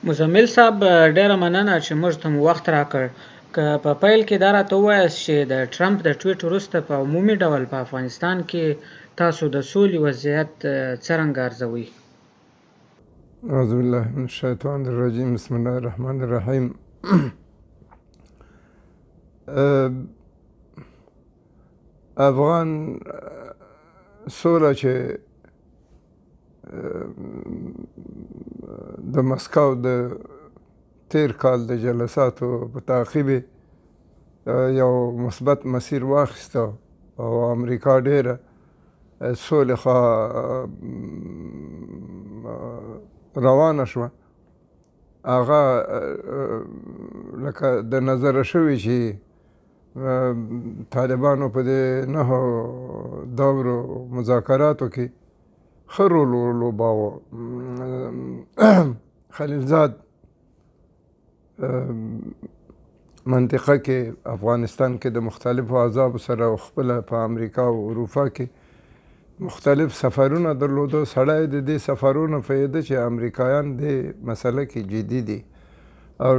مزمل صاحب ډیره مننه چې موږ ته مو وخت راکړ. که په پیل کې دا راته ووایاست چې د ټرمپ د ټویټ وروسته په عمومي ډول په افغانستان کې تاسو د سولې وضعیت څرنګه ارزوئ؟ اعوذ بالله من الشیطان الرجیم بسم الله الرحمن الرحیم. افغان سوله چې د مسکو د تیر کال د جلساتو په تعقیب یو مثبت مسیر واخیسته او امریکا ډیره سولې خوا روانه شوه. هغه لکه د نظره شوي چې طالبانو په دې 9 دورو مذاکراتو کې ښه رول ولوباوه. خلیلزاد منطقه کې افغانستان کې د مختلفو احزابو سره خپله په امریکا او اروپا کې مختلف سفرونه درلوده. سړی د دې سفرونو فایده چې امریکایان دې مسله کې جدي دي او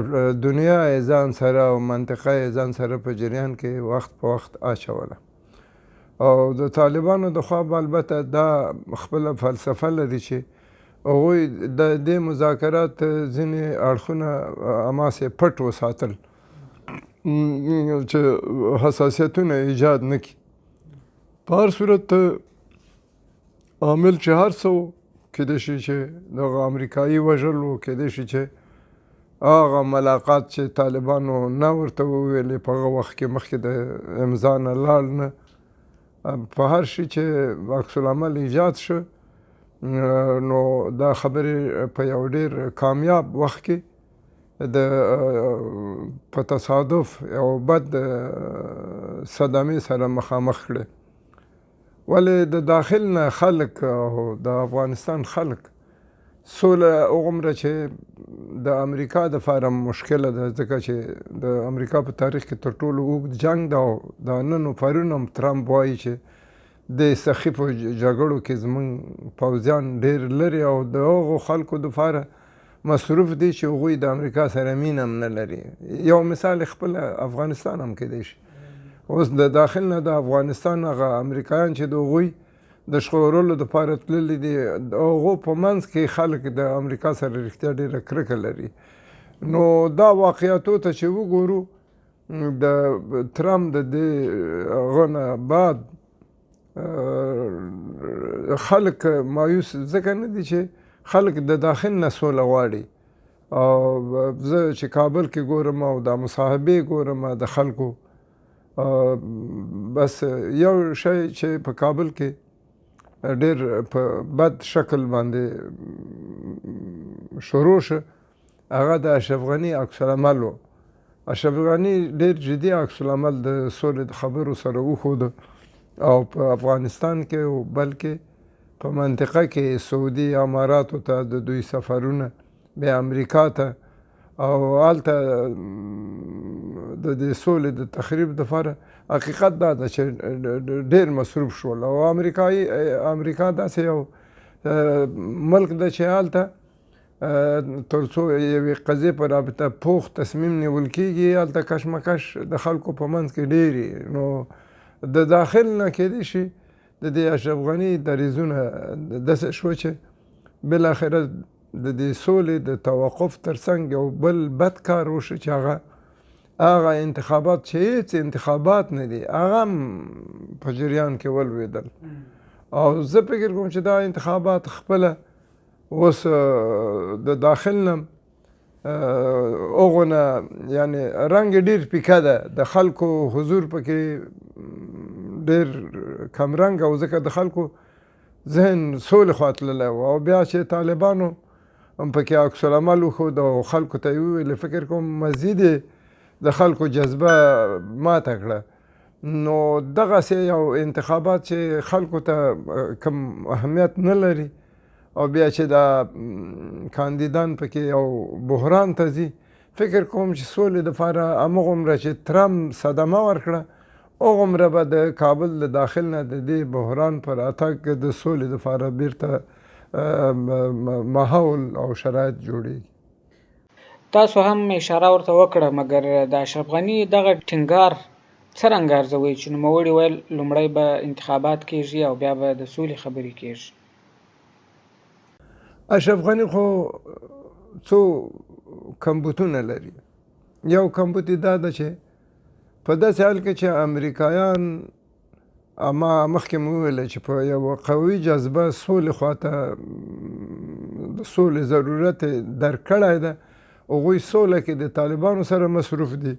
دنیا یې ځان سره او منطقه یې ځان سره په جریان کې وخت په وخت اچوله. او د طالبانو د خوا البته دا خپله فلسفه لري چې هغوی د دې مذاکرات ځینې اړخونه هماسې پټ وساتل چې حساسیتونه ایجاد نه کړي. په هر صورت عامل چې هر څه و، کیدای شي چې دغه امریکایي وژل و، کیدای شي چې هغه ملاقات چې طالبانو نه ورته وویلې په هغه وخت کې مخکې د امضا نه لاړ نه، په هر شي چې عکس العمل ایجاد شو نو دا خبرې په یو ډېر کامیاب وخت کې په تصادف یو بد صدمې سره مخامخ کړې. ولې د داخل نه خلک او د افغانستان خلک سوله هغومره چې د امریکا دپاره مشکله ده، ځکه چې د امریکا په تاریخ کې تر ټولو اوږد جنګ ده او دا نن و پرون هم ترامپ وایي چې د سخیفو جګړو کې زموږ پوځیان ډېر لري او د هغو خلکو دپاره مصروف دي چې هغوی د امریکا سره مینه هم نه لري. یو مثال خپل افغانستان هم کیدای شي. اوس د داخل نه د افغانستان هغه امریکایان چې د هغوی د ژغورلو دپاره تللي دي، د هغو په منځ کې خلک د امریکا سره رښتیا ډېره کرکه لري. نو دا واقعیتو ته چې وګورو، د ترامپ د دې هغه نه بعد خلک مایوس ځکه نه دي چې خلک د داخل نه سوله غواړي. او زه چې کابل کې ګورم او دا مصاحبې ګورم د خلکو، بس یو شی چې په کابل کې ډېر په بد شکل باندې شروع شو، هغه د اشرف غني عکس العمل و. اشرف غني ډېر جدي عکس العمل د سولې د خبرو سره وښوده او په افغانستان کې او بلکې په منطقه کې سعودي اماراتو ته د دوی سفرونه، بیا امریکا ته، او هلته د دې سولې د تخریب دپاره حقیقت دا ده چې ډېر مصروف شول. او امریکا داسې یو ملک ده چې هلته تر څو یوې قضیې په رابطه پوخ تصمیم نیول کېږي، هلته کشمکش د خلکو په منځ کې ډېرې. نو د داخل نه کیدای شي د دې اشرف غني دریځونه داسې شو چې بالاخره د دې سولې د توقف ترڅنګ یو بل بد کار وشو چې هغه انتخابات چې هېڅ انتخابات نه دي، هغه هم په جریان کې ولوېدل. او زه فکر کوم چې دا انتخابات خپله اوس د داخل نه هغو نه یعنې رنګ ډېر پیکه ده، د خلکو حضور پکې ډېر کمرنګ او ځکه د خلکو ذهن سولې خوا تللی و. او بیا چې طالبانو هم پکې عکس العمل وښود او خلکو ته یې وویلې، فکر کوم مزید د خلکو جذبه ماته کړه. نو دغسې یو انتخابات چې خلکو ته کم اهمیت نه لري او بیا چې دا کاندیدان پکې یو بحران ته ځي، فکر کوم چې سولې دپاره همغومره چې ترامپ صدمه ورکړه، هغومره به د کابل د داخل نه د دې بحران پر اتګ د سولې دپاره بیرته ماحول او شرایط جوړېږي. تاسو هم اشاره ورته وکړه، مګر د اشرف غني دغه ټینګار څرنګه ارزوئ چې نوموړي ویل لومړی به انتخابات کېږي او بیا به د سولې خبرې کېږي؟ اشرف غني خو څو کمبودونه لري. یو کمبود یې دا ده چې په داسې حال کې چې امریکایان ما مخکې مو وویل چې په یوه قوي جذبه سولې خواته د سولې ضرورت درک کړی ده، هغوی سوله کې د طالبانو سره مصروف دي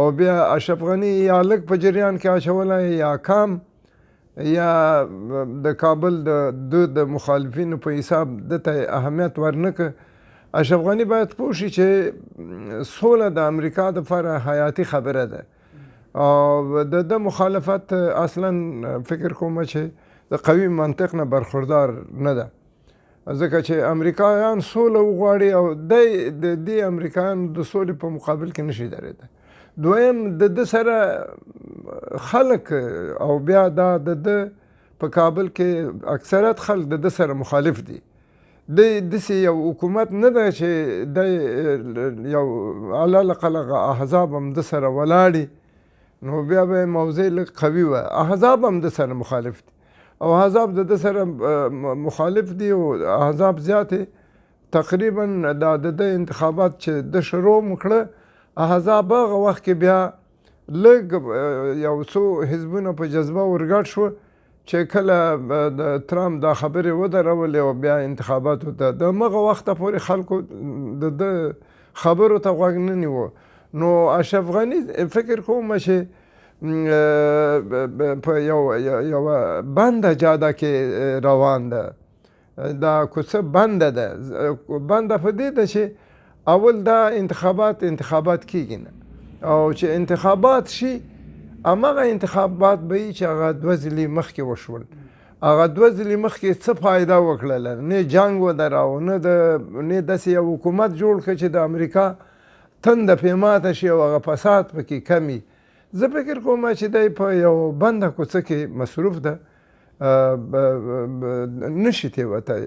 او بیا اشرف غني یا لږ په جریان کې اچولی یا کام یا د کابل د مخالفینو په حساب دته اهمیت ورنکړه. اشرف غني باید پوه شي چې سوله د امریکا دپاره حیاتي خبره ده او د مخالفت اصلا فکر کوم چې د قوي منطق نه برخوردار نه ده، ځکه چې امریکایان سوله وغواړي او د دې امریکایانو د سولې په مقابل کې نشي درېدی. دویم د ده سره خلک او بیا دا د ده په کابل کې اکثریت خلک د ده سره مخالف دي. داسې یو حکومت نه ده چې د یو علی الاقل احزاب هم د سره ولاړي، نو بیا به موضوع لږ قوي وه. احزاب هم د سره مخالف دي او احزاب د ده سره مخالف دي او احزاب زیاتې تقریبا دا د ده انتخابات چې د شروع کړه، احزاب هغه وخت کې بیا لږ یو څو حزبونه په جذبه ورګډ شوه چې کله د ترامپ دا خبرې ودرولې او بیا انتخاباتو ته د همغه وخته پورې خلکو د ده خبرو ته غوږ نه نیوه. نو اشرف غني فکر کوم چې په یوه بنده جاده کې روان ده، دا کوڅه بنده ده. بنده په دې ده چې اول دا انتخابات کیږي نه، او چې انتخابات شي همغه انتخابات به وي چې هغه 2 ځلې مخکې وشول. هغه 2 ځلې مخکې څه فایده وکړله؟ نه جنګ ودراو، نه داسې یو حکومت جوړ کړه چې د امریکا تنده پې ماته شي او هغه فساد پکې کمي. زه فکر کوم چې دی په یو بنده کوڅه کې مصروف ده، نشي تېوتی.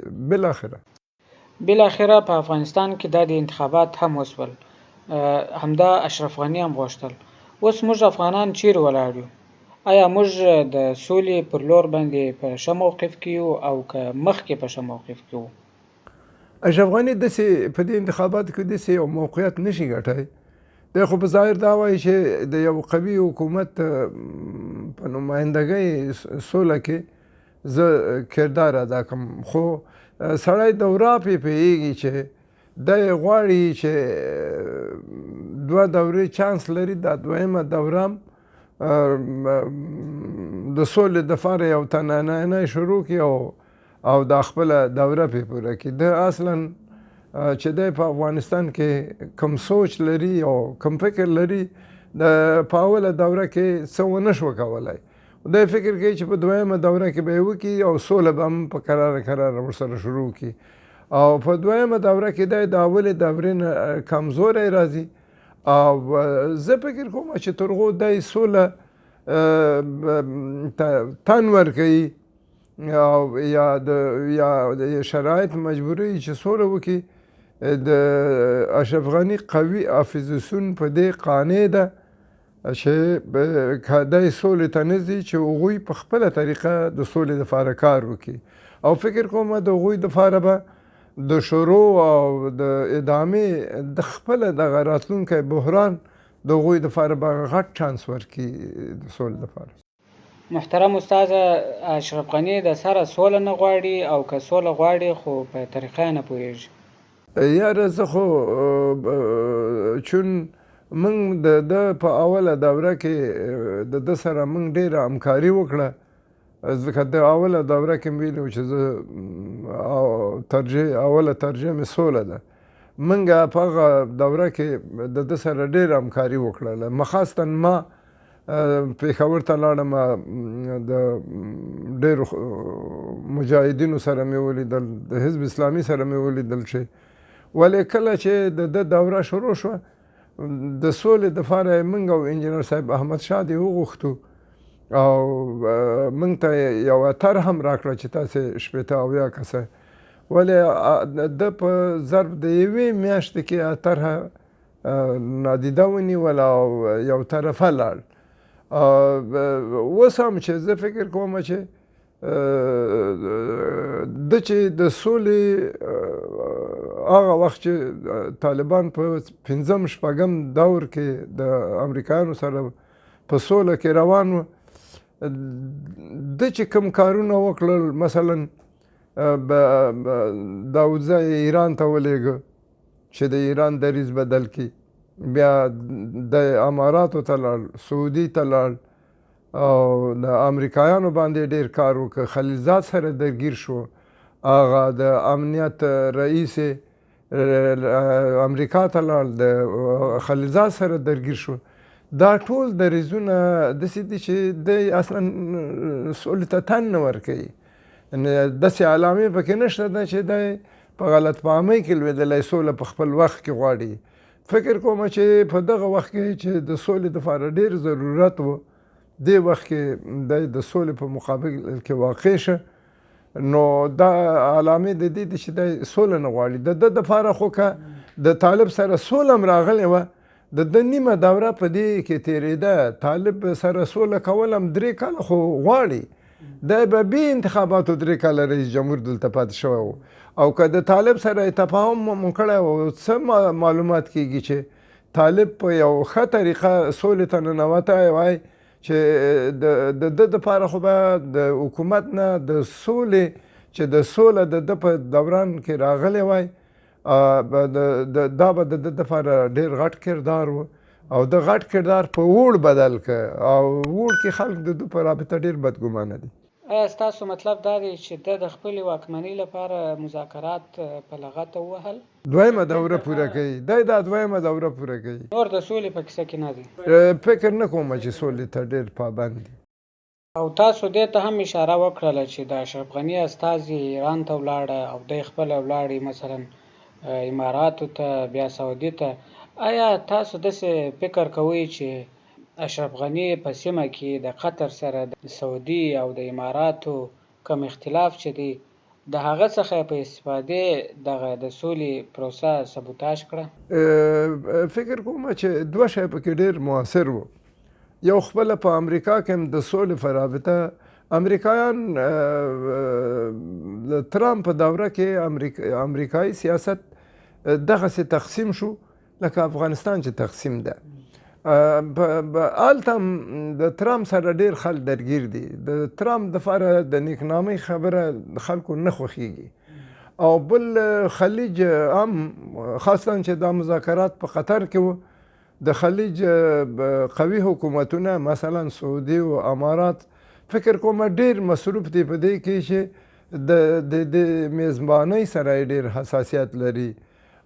بالاخره په افغانستان کې دا د انتخابات هم وسول، همدا اشرف غني هم غوښتل. اوس موږ افغانان چیرې ولاړ یو؟ آیا موږ د سولې پر لور باندې په ښه موقف کې یو او که مخکې په ښه موقف کې وو؟ اشرف غني داسې په دې انتخاباتو کې داسې یو موقعیت نشي ګټی. دی خو په ظاهر دا وایي چې د یو قوي حکومت په نمایندګۍ سوله کې زه کردار ادا کوم، خو سړی دوره پې پوهېږي چې دی غواړي چې 2 دورې چانس لري، دا دویمه دوره هم د سولې دپاره یو تنانه شروع کړي او دا خپله دوره پې پوره کړي. ده اصلا چې دی په افغانستان کې کم سوچ لري او کم فکر لري، په اوله دوره کې څه ونه شوه کولی. دی فکر کوي چې په دویمه دوره کې به یې وکړي او سوله به هم په کراره ورسره شروع کړي، او په دویمه دوره کې دی د اولې دورې نه کمزوری راځي. او زه فکر کوم چې تر هغو دی سوله تن ورکوي او یا شرایط مجبوروي چې سوله وکړي. د اشرف غني قوي اپوزیسیون په دې قانع ده چې که دی سولې ته نه ځي چې هغوی په خپله طریقه د سولې دپاره کار وکړي، او فکر کوم د هغوی دپاره به د شروع او د ادامې د خپله دغه راتلونکی بحران د هغوی دپاره به غټ چانس ورکړي د سولې دپاره. محترم استاده، اشرف غني د سره سوله نه غواړي او که سوله غواړي خو په طریقه نه پوهېږي؟ یاره زه خو چون موږ د ده په اوله دوره کې د ده سره موږ ډېره همکاري وکړه، ځکه د اوله دوره کې مې ویلي و چې زه اوله ترجیح مې سوله ده. موږ په هغه دوره کې د ده سره ډېره همکاري وکړله. مخاصتاً ما پېښور ته لاړم، د ډېرو مجاهدینو سره مې ولیدل، د حزب اسلامي سره مې ولیدل چې ولې کله چې د ده دوره شروع شوه د سولې دپاره موږ او انجینر صاحب احمد شاه دې وغوښتو او موږ ته یوه طرح هم راکړه چې تاسې 80 اویا کسه ولې د په ضرب د یوې میاشتې کې طرحه نادیده ونیول او یو طرفه لاړ. اوس هم چې زه فکر کوم چې چې د سولې هغه وخت چې طالبان په 5م 6م دور کې د امریکایانو سره په سوله کې روان و، چې کوم کارونه وکړل، مثلا داودزی ایران ته ولېږه چې د ایران دریځ بدل کړي، بیا د اماراتو ته لاړ، سعودي ته لاړ او د امریکایانو باندې ډېر کار وکړ، خلیلزاد سره درګیر شو، هغه د امنیت رئیس امریکا ته لاړ، د خلیلزاد سره درګیر شو. دا ټول دریځونه داسې دي چې دی اصلا سولې ته تن نه ورکوي. داسې علامې پکې نشته ده چې دی په غلط فهمۍ کې لوېدلی سوله په خپل وخت کې غواړي. فکر کوم چې په دغه وخت کې چې د سولې دپاره ډېر ضرورت و، دې وخت کې دی د سولې په مقابل کې واقع شه، نو دا علامې د دې دي چې دی سوله نه غواړي. د ده دپاره خو که د طالب سره سوله هم راغلې وه، د ده نیمه دوره په دې کې تېرېده. طالب سره سوله کول هم 3 کاله خو غواړي، دی به بې انتخاباتو 3 کاله رئیس جمهور دلته پاتې شوی و. او که د طالب سره تفاهم مو کړی و، څه معلومات کېږي چې طالب په یو ښه طریقه سولې ته ننوتی وای چې د ده دپاره خو به د حکومت نه د سولې چې د سوله د ده په دوران کې راغلی وای، دا به د ده دپاره ډېر غټ کردار و او د غټ کردار په ووړ بدل که، او ووړ کې خلک د ده په رابطه ډېر بدګمانه دي. ایا ستاسو مطلب دا دی چې ده د خپلې واکمنۍ لپاره مذاکرات په لغته ووهل؟ دویمه دوره پوره کوي، دی دا دویمه دوره پوره کوي. نور د سولې په کیسه کې نه دی؟ فکر نه کوم چې سولې ته ډېر پابند دي. او تاسو دې ته هم اشاره وکړله چې د اشرف غني استازي ایران ته ولاړه او دی خپله ولاړې مثلا اماراتو ته، بیا سعودي ته. آیا تاسو داسې فکر کوئ چې اشرف غني په سیمه کې د قطر سره د سعودي او د اماراتو کم اختلاف چې دی د هغه څخه په استفادې دغه د سولې پروسه سبوتاژ کړه؟ فکر کوم چې 2 شی پکې ډېر مؤثر و. یو خپله په امریکا کې هم د سولې په رابطه امریکایان د ترامپ په دوره کې امریکایي سیاست دغسې تقسیم شو لکه افغانستان چې تقسیم ده. هلته هم د ترامپ سره ډېر خلک درګیر دي. د ترامپ دپاره د نیکنامۍ خبره خلکو نه خوښېږي. او بل خلیج هم خاصتا چې دا مذاکرات په قطر کې و، د خلیج قوي حکومتونه مثلا سعودي او امارات فکر کوم ډېر مصروف دي په دې کې چې د میزبانۍ سره ډېر حساسیت لري.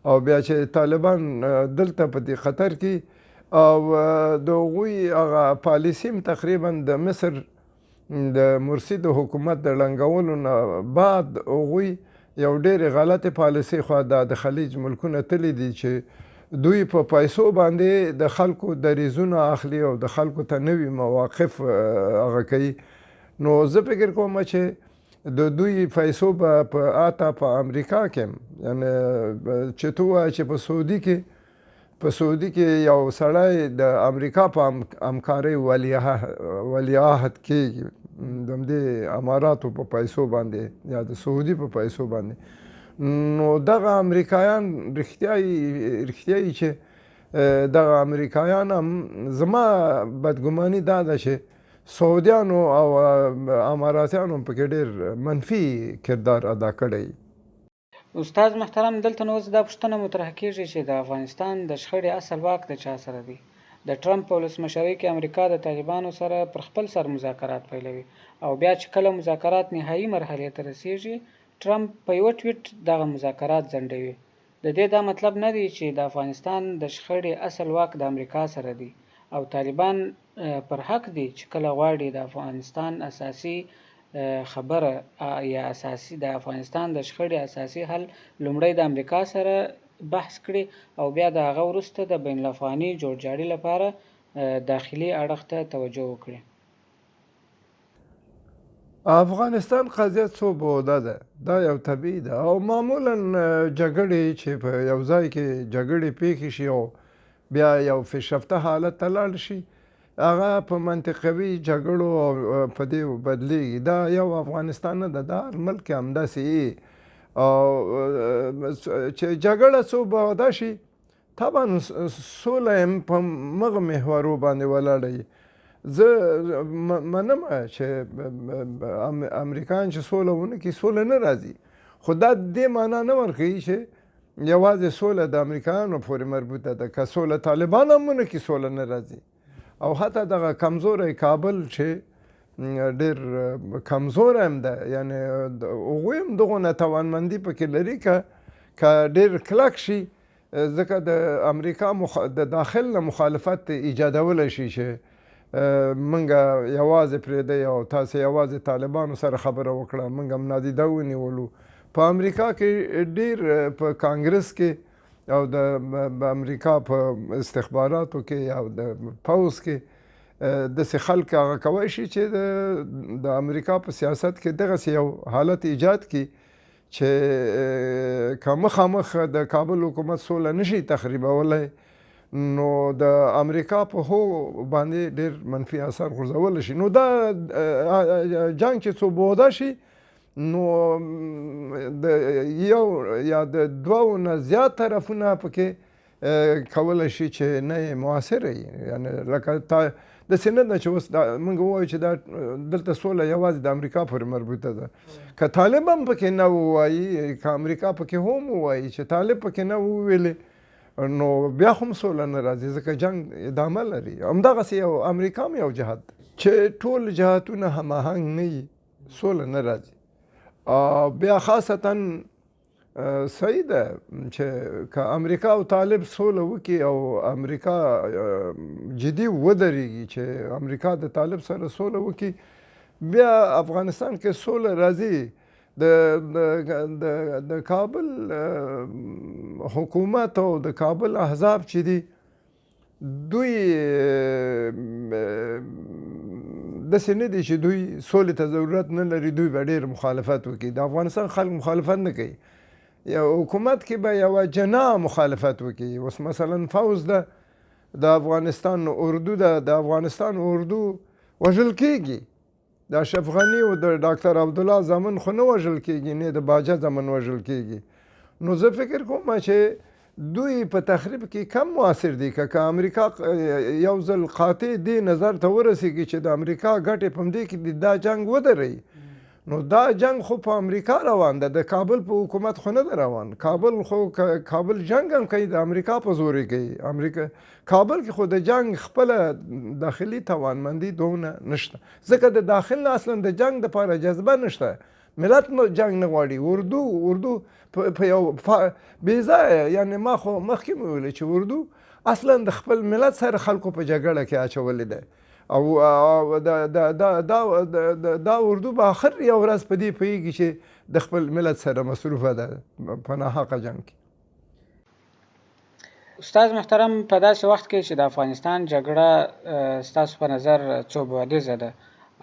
او بیا چې طالبان دلته په دې خطر کې او د هغوی هغه پالیسي هم تقریبا د مصر د مرسي د حکومت د ړنګولو نه بعد هغوی یو ډېرې غلطې پالیسۍ خوا د خلیج ملکونه تللی دي چې دوی په پیسو باندې د خلکو دریځونه اخلي او د خلکو ته نوي مواقف هغه کوي. نو زه فکر کوم چې د دوی پیسو به په امریکا کې هم یعنې چې تو وایه چې په سعودي کې یو سړی د امریکا په همکارۍ ولیعهد کېږي د همدې اماراتو په پیسو باندې یا د سعودي په پیسو باندې. نو دغه امریکایان رښتیایي چې دغه امریکایان هم زما بدګماني دا ده چې سعودیانو او اماراتیانو پکې ډېر منفي کردار ادا کړی. استاد محترم، دلته نو اوس دا پوښتنه مطرح کېږي چې د افغانستان د شخړې اصل واک د چا سره دی؟ د ټرمپ په ولسمشرۍ کې امریکا د طالبانو سره پر خپل سر مذاکرات پیلوي او بیا چې کله مذاکرات نهایي مرحلې ته رسیږي ټرمپ په یوه ټویټ دغه مذاکرات ځنډوي. د دې دا مطلب نه دی چې د افغانستان د شخړې اصل واک د امریکا سره دی او طالبان پر حق دي چې کله غواړي د افغانستان اساسي خبره یا اساسي د افغانستان د شخړې اساسي حل لومړی د امریکا سره بحث کړي او بیا د هغه وروسته د بین الافغاني جوړجاړي لپاره داخلي اړخ ته توجه وکړي. افغانستان قضیه څو بعده ده، دا یو طبیعي ده او معمولا جګړې چې په یو ځای کې جګړې پیښې شي او بیا یو فشفته حالت ته لاړ شي هغه په منطقوي جګړو او په دې بدلیږي. دا یو افغانستان نه ده، دا هر ملک همداسې وي او چې جګړه څو بعده شي طبعا سوله هم په مغه محورو باندې ولاړه وي. زه منم چې امریکایان چې سوله ونه کړي سوله نه راځي، خو دا دې معنا نه ورکوي چې یوازې سوله د امریکایانو پورې مربوطه ده. که سوله طالبان هم ونه کړي سوله نه راځي. او حتی دغه کمزوری کابل چې ډېر کمزوری هم ده، یعنی هغوی هم دغونه توانمندي پکې لري که ډېر کلک شي، ځکه د امریکا د داخل نه مخالفت ایجادولی شي چې منګه یوازې پرېږدئ او تاسې یوازې طالبانو سره خبره وکړه، موږ هم نادیده ونیولو. په امریکا کې ډېر په کانګرس کې او د امریکا په استخباراتو کې او د پوځ کې داسې خلک هغه کولی شي چې د امریکا په سیاست کې دغسې یو حالت ایجاد کړي چې که مخامخ د کابل حکومت سوله نشي تخریبولی نو د امریکا په هو باندې ډېر منفي اثر غورځولی شي. نو دا جنګ چې څو بعده شي نو د یو یا د دوو نه زیات طرفونه پکې کولی شي چې نه یې مؤثره وي. یعنې لکه داسې نه ده چې اوس موږ ووایو چې دا دلته سوله یوازې د امریکا پورې مربوطه ده. که طالب هم پکې نه ووایي، که امریکا پکې هم ووایي چې طالب پکې نه وویلې نو بیا هم سوله نه راځي، ځکه جنګ ادامه لري. همدغسې یو امریکا هم یو جهت چې ټول جهتونه هماهنګ نه وي سوله نه راځي. بیا خاصتا صحیح ده چې که امریکا او طالب سوله وکړي او امریکا جدي ودرېږي چې امریکا د طالب سره سوله وکړي بیا افغانستان کې سوله راځي. د کابل حکومت او د کابل احزاب چې دي دوی داسې نه دي چې دوی سولې ته ضرورت نه لري، دوی به ډېر مخالفت وکړي. د افغانستان خلک مخالفت نه کوي، یو حکومت کې به یوه جنا مخالفت وکړي. اوس مثلا فوز ده، د افغانستان اردو ده، د افغانستان اردو وژل کېږي. د اشرف غني او د ډاکټر عبدالله زامن خو نه وژل کېږي، نه د باجه زامن وژل کېږي. نو زه فکر کوم چې دوی په تخریب کې کم مؤثر دي. که امریکا یو ځل قاطع دې نظر ته ورسېږي چې د امریکا ګټې په همدې کې دي دا جنګ ودروي، نو دا جنگ خو په امریکا روان ده، د کابل په حکومت خو نه ده روان. کابل جنگ هم کوي، د امریکا په زور یې کوي. کابل کې خو د جنگ خپله داخلي توانمندي دونه نشته، ځکه د داخل نه اصلا د جنگ دپاره جذبه نشته. ملت جنگ نه غواړي. اردو په یو بې ځایه، یعنې ما خو مخکې مې ویلې چې اردو اصلا د خپل ملت سره خلکو په جګړه کې اچولې ده او دا اردو به آخر یو ورځ په دې پوهېږي چې د خپل ملت سره مصروفه ده په ناحقه جنګ کې. استاد محترم، په داسې وخت کې چې د افغانستان جګړه ستاسو په نظر څو بعدیزه ده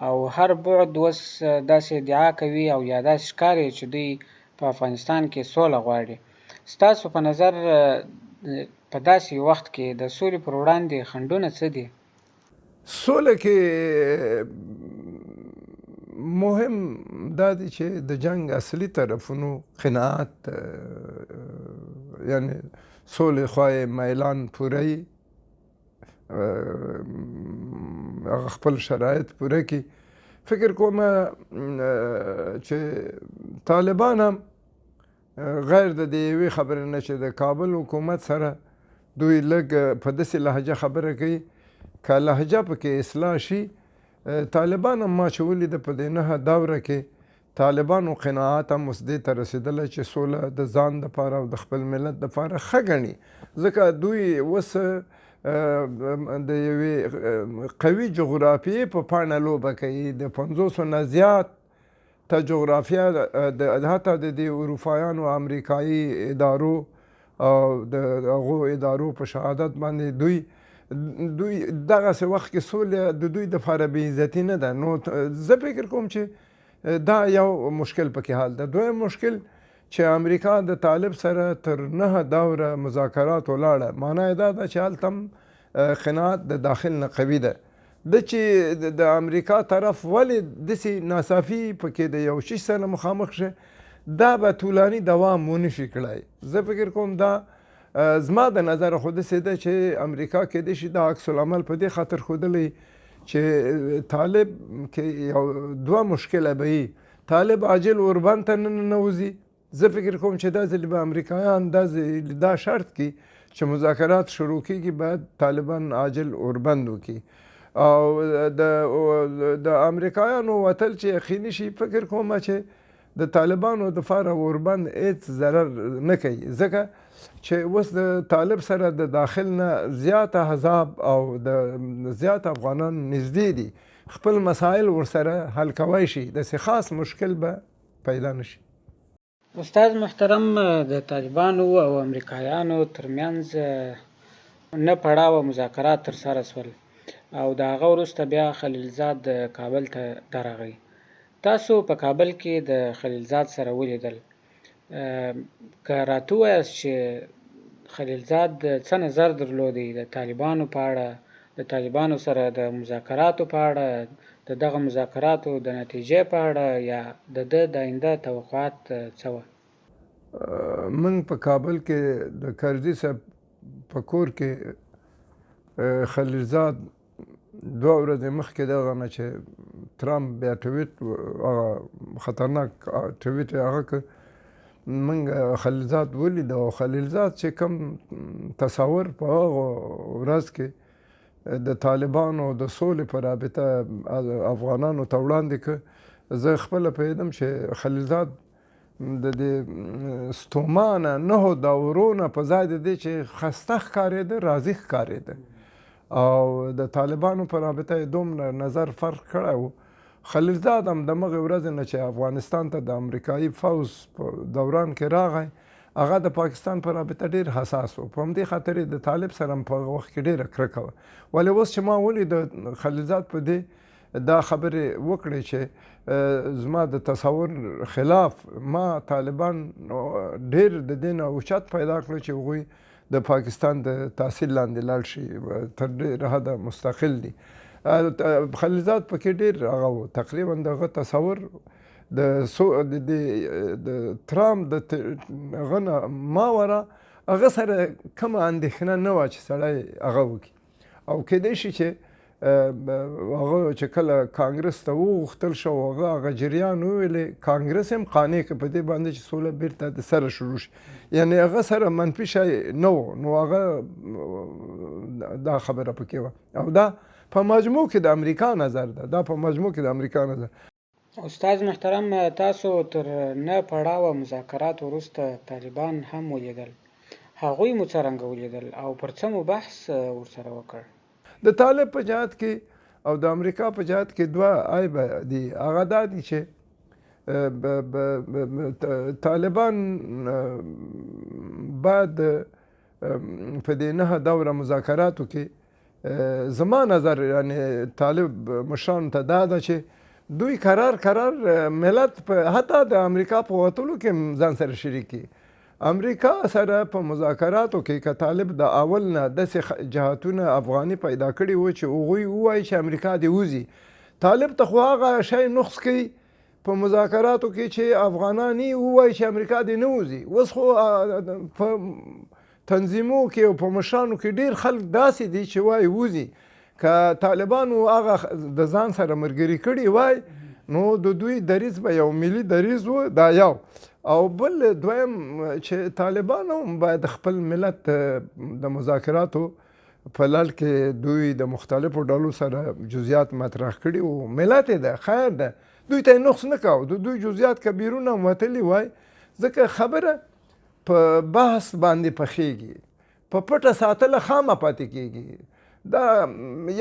او هر بعد اوس داسې ادعا کوي او یا داسې ښکاري چې دوی په افغانستان کې سوله غواړي، ستاسو په نظر په داسې وخت کې د سولې پر وړاندې خنډونه څه دي؟ سوله کې مهم دا دی چې د جنگ اصلي طرفونو قناعت، یعنی سولې خوا میلان پوره وي، هغه خپل شرایط پوره کړي. فکر کوم چې طالبان هم غیر د دې یوې خبرې نه چې د کابل حکومت سره دوی لږ په داسې لهجه خبره کوي، که لهجه پکې اصلاح شي. طالبان هم ما چې ولیده په دې نهه دوره کې طالبانو قناعت هم اوس دې ته رسېدلی چې سوله د ځان دپاره او د خپل ملت دپاره ښه ګڼي، ځکه دوی اوس د یوې قوي جغرافیې په پاڼه لوبه کوي. د 500 نه زیات ته جغرافیه حتی د دې اروپایانو امریکایي ادارو او د هغو ادارو په شهادت باندې دوی دغسې وخت کې سوله د دوی دپاره بې عزتي نه ده. نو زه فکر کوم چې دا یو مشکل پکې حل ده. دویم مشکل چې امریکا د طالب سره تر 9 دوره مذاکرات ولاړه، معنا یې دا ده چې هلته هم قناعت د داخل نه قوي ده. د چې د امریکا طرف ولې داسې ناصافي پکې د یو شي سره مخامخ شه، دا به طولاني دوام ونه شي کړی. زه فکر کوم دا زما د نظره خو داسې ده چې امریکا کیدای شي دا عکس العمل په دې خاطر ښودلی چې طالب کې یو دوه مشکله به وي. طالب عاجل اوربند ته ننوځي. زه فکر کوم چې دا ځلې به امریکایان دا شرط کړي چې مذاکرات شروع کېږي باید طالبان عاجل اوربند وکړي، او د امریکایانو وتل چې یقیني شي، فکر کوم چې د طالبانو دپاره اوربند هېڅ ضرر نه کوي، ځکه چې اوس د طالب سره د داخل نه زیات احزاب او د زیات افغانان نږدې دي، خپل مسایل ورسره حل کوی شي، داسې خاص مشکل به پیدا نه شي. استاد محترم، د طالبانو او امریکایانو ترمنځ نه پړاوه مذاکرات ترسره شول او د هغه وروسته بیا خلیلزاد کابل ته درغی. تاسو په کابل کې د خلیلزاد سره ولیدل، که راته ووایاست چې خلیلزاد څه نظر درلودی د طالبانو په اړه، د طالبانو سره د مذاکراتو په اړه، د دغه مذاکراتو د نتیجې په اړه، یا د ده د آینده توقعات څه وه؟ موږ په کابل کې د کرزي صاحب په کور کې خلیلزاد 2 ورځې مخکې دغه نه چې ټرمپ بیا ټویټ، هغه خطرناک ټویټ یې هغه کړ، موږ خلیلزاد ولید، او خلیلزاد چې کوم تصور په هغه ورځ کې د طالبانو د سولې په رابطه افغانانو ته وړاندې کړ، زه خپله پوهېدم چې خلیلزاد د دې ستومانه 9 دورونه په ځای د دې چې خسته ښکارېده راضي ښکارېده، او د طالبانو په رابطه یې دومره نظر فرق کړی و. خلیلزاد هم د مغې ورځې نه چې افغانستان ته د امریکایي فوز په دوران کې راغی، هغه د پاکستان په رابطه ډېر حساس و، په همدې خاطر یې د طالب سره هم په هغه وخت کې ډېره کرکه وه. ولې اوس چې ما ولید خلیلزاد په دې دا خبرې وکړې چې زما د تصور خلاف ما طالبان ډېر د دې نه اوچت پیدا کړل چې هغوی د پاکستان د تحصیل لاندې لاړ شي، تر ډېره حده مستقل دي. خلیلزاد پکې ډېر هغه و، تقریبا دغه تصور د ټرمپ د هغه نه ماوره هغه سره کومه اندېښنه نه وه چې سړی هغه وکړي، او کیدای شي چې هغه چې کله کانګرس ته وغوښتل شو، هغه جریان وویلې، کانګرس هم قانع کړ په دې باندې چې سوله بیرته د سره شروع شي، یعنې هغه سره منفي شی نه و، نو هغه دا خبره پکې وه، او دا په مجموع کې د امریکا نظر ده، دا په مجموع کې د امریکا نظر. استاد محترم، تاسو تر نه پړاوه مذاکرات وروسته طالبان هم ولیدل، هغوی مو څرنګه ولیدل او پر څه مو بحث ورسره وکړ؟ د طالب په جهت کې او د امریکا په جهت کې 2 عیبه دي. هغه دا دي چې طالبان باید په دې 9 دوره مذاکراتو کې زما نظر، یعنی طالب مشرانو ته دا ده چې دوی قرار ملت حتی د امریکا په وتلو کې ځان سره شریک کړي. امریکا سره په مذاکراتو کې که طالب د اول نه داسې جهاتونه افغاني پیدا کړي وو چې هغوی ووایي چې امریکا دې وځي، طالب ته خو هغه شی نقص کوي په مذاکراتو کې چې افغانان یې ووایي چې امریکا دې نه وځي. اوس خو په تنظیمو کې او په مشرانو کې ډېر خلک داسې دي چې وایي وځي، که طالبانو هغه د ځان سره ملګري کړي وای نو د دوی دریځ به یو ملي دریځ و، دا یو. او بل دویم چې طالبان هم باید خپل ملت د مذاکراتو په لړ کې دوی د مختلفو ډلو سره جزئیات مطرح کړي وو، ملت یې ده، خیر ده، دوی ته یې نقص نه کاوه، د دوی جزئیات که بیرون هم وتلي وای، ځکه خبره په بحث باندې پخېږي، په پټه ساتله خامه پاتې کېږي. دا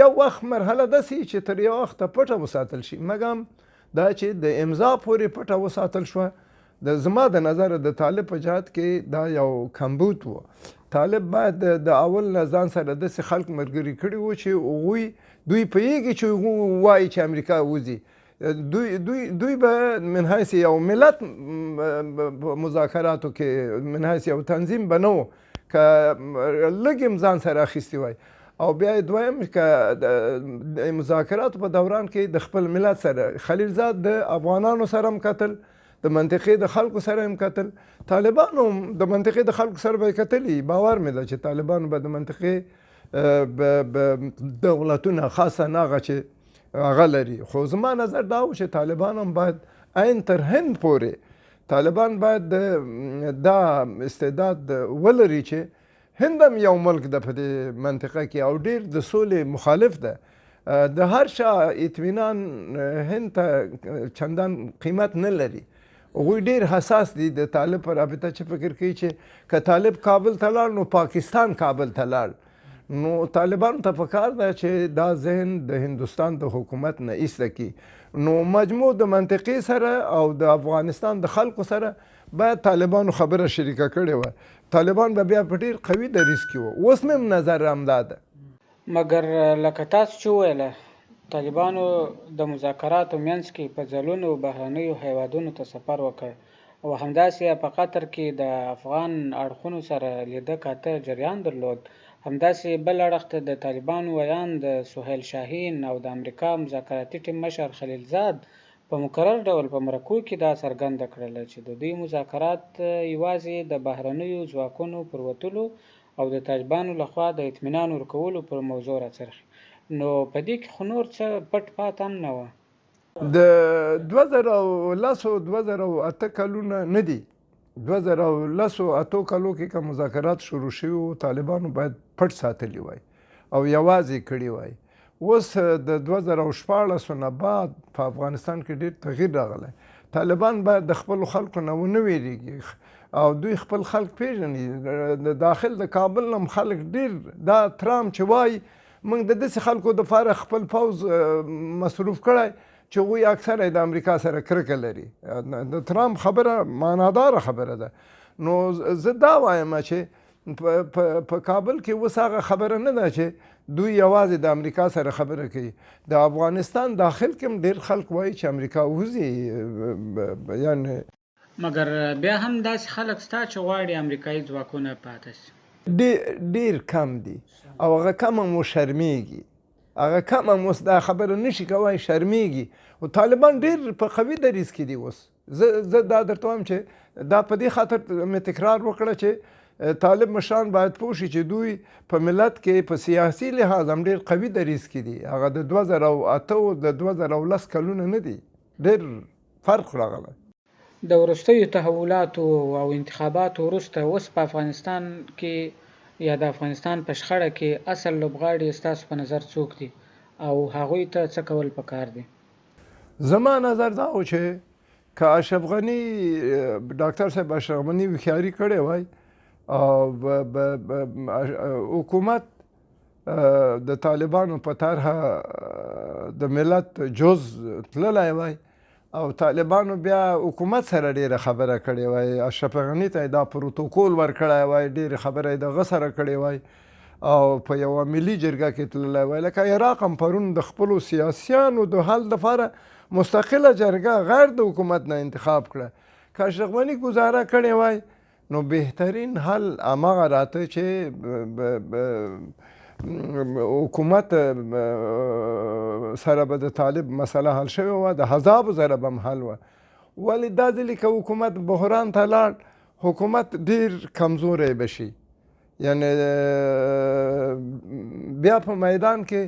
یو وخت مرحله داسې چې تر یو وخته پټه وساتل شي، مګم دا چې د امضا پورې پټه وساتل شوه، زما د نظره د طالب په جهت کې دا یو کمبود و. طالب باید د اول نه ځان سره داسې خلک ملګري کړي وو چې هغوی دوی پوهېږي چې هغوی وایي چې امریکا وځي، دوی به من حیث یو ملت مذاکراتو کې من حیث یو تنظیم به نه و که لږ هم ځان سره اخیستی وای. او بیا دویم که د مذاکراتو په دوران کې د خپل ملت سره خلیلزاد د افغانانو سره هم کتل، د منطقې د خلکو سره هم کتل، طالبانو هم د منطقې د خلکو سره به یې کتلي. باور مې ده چې طالبانو به د منطقې دولتونه خاصه هغه چې هغه لري. خو زما نظر دا و چې طالبان هم باید عین تر هند پورې طالبان باید دا استعداد ولري چې هند هم یو ملک ده په دې منطقه کې او ډېر د سولې مخالف ده. د هر چا اطمینان هند ته چندان قیمت نه لري. هغوی ډېر حساس دي د طالب په رابطه چې فکر کوي چې که طالب کابل ته لاړ نو پاکستان کابل ته لاړ. نو طالبانو ته پکار ده چې دا ذهن د هندوستان د حکومت نه ایسته کړي. نو مجموع د منطقې سره او د افغانستان د خلکو سره باید طالبانو خبره شریکه کړې وه. طالبان به بیا په ډېر قوي دریځ کې وو. اوس مې نظر همدا ده. مګر لکه تاسو چې وویله طالبانو د مذاکراتو منځ کې په ځلونو بهرنیو هیوادونو ته سفر وکړ او همداسې په قطر کې د افغان اړخونو سره لیده کاته جریان درلود. همداسې بل اړخ ته د طالبانو ویان د سهیل شاهین او د امریکا مذاکراتي ټیم مشر خلیلزاد په مکرر ډول په مرکو کې دا څرګنده کړله چې د دوی مذاکرات یوازې د بهرنیو ځواکونو پر وتلو او د طالبانو لخوا د اطمینان ورکولو پر موضوع راڅرخي. نو په دې کې خو نور څه پټ پات هم نه وه. د 2010-2008 کلونه نه دي. 2010-2008 کلو کې که مذاکرات شروع شوي وو طالبانو باید پټ ساتلي وای او یوازې کړي وای. اوس د 2014 نه بعد په افغانستان کې ډېر تغییر راغلی. طالبان باید د خپلو خلکو نه ونه ویریږي او دوی خپل خلک پیژني. د داخل د کابل نه خلک ډېر دا ترام چې وای موږ د داسې خلکو دپاره خپل پوځ مصروف کړی چې هغوی اکثره د امریکا سره کرکه لري. د ترامپ خبره معناداره خبره ده. نو زه دا وایم چې په کابل کې اوس هغه خبره نه ده چې دوی یوازې د امریکا سره خبره کوي. د افغانستان داخل کې هم ډېر خلک وایي چې امریکا وځي. یعنې مګر بیا هم داسې خلک شته چې غواړي امریکایي ځواکونه پاتې شي. ډېر کم دي او هغه کم هم وشرمېږي. هغه کم هم اوس دا خبره نشي کولی، شرمېږي. او طالبان ډېر په قوي دریځ کې دي اوس. زه دا درته وایم چې دا په دې خاطر مې تکرار وکړه چې طالب مشران باید پوه شي چې دوی په ملت کې په سیاسي لحاظ هم ډېر قوي دریځ کې دي. هغه د 2008 او د 2010 کلونه نه دي. ډېر فرق راغلی. د وروستیو تحولاتو او انتخاباتو وروسته اوس په افغانستان کې یا د افغانستان په شخړه کې اصل لوبغاړي ستاسو په نظر څوک دي او هغوی ته څه کول پکار دي؟ زما نظر دا و چې که اشرف غني ډاکټر صاحب اشرف غني هوښیاري کړې وای او حکومت د طالبانو په طرحه د ملت جز تللی وای او طالبانو بیا حکومت سره ډېره خبره کړې وای. اشرف غني ته دا پروتوکول ورکړی وای، ډېرې خبره یې دغه سره کړې وای او په یوه ملي جرګه کې تللی وای. لکه عراق هم پرون د خپلو سیاسیانو د حل دپاره مستقله جرګه غیر د حکومت نه انتخاب کړه. که اشرف غني ګزاره کړې وای نو بهترین حل هماغه راته چې حکومت سره به د طالب مسله حل شوې وه، د حزابو سره به هم حل وه. ولې دا ځلې که حکومت بحران ته لاړ حکومت ډېر کمزوری به شي. یعنې بیا په میدان کې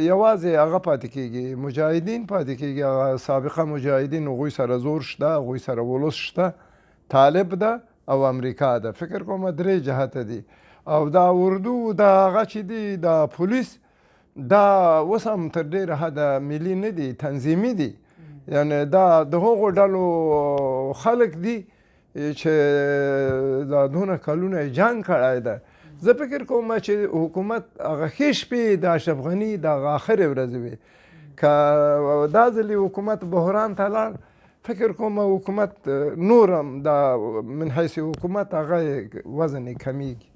یوازې هغه پاتې کېږي، مجاهدین پاتې کېږي. هغه سابقه مجاهدین هغوی سره زور شته، هغوی سره ولس شته، طالب ده او امریکا ده. فکر کومه درې جهته دي. او دا اردو دا هغه چې دي دا پولیس دا اوس هم تر ډېره حده ملي نه دي، تنظیمي دي. یعنې دا د هغو ډلو خلک دي چې دا دونه کلونه جنګ کړی ده. زه فکر کوم چې حکومت هغه ښې شپې د اشرف غني د هغه آخرې ورځې وې. که دا ځلې حکومت بحران ته لاړ فکر کوم حکومت نور هم دا من حیث حکومت هغه وزن یې کمیږي.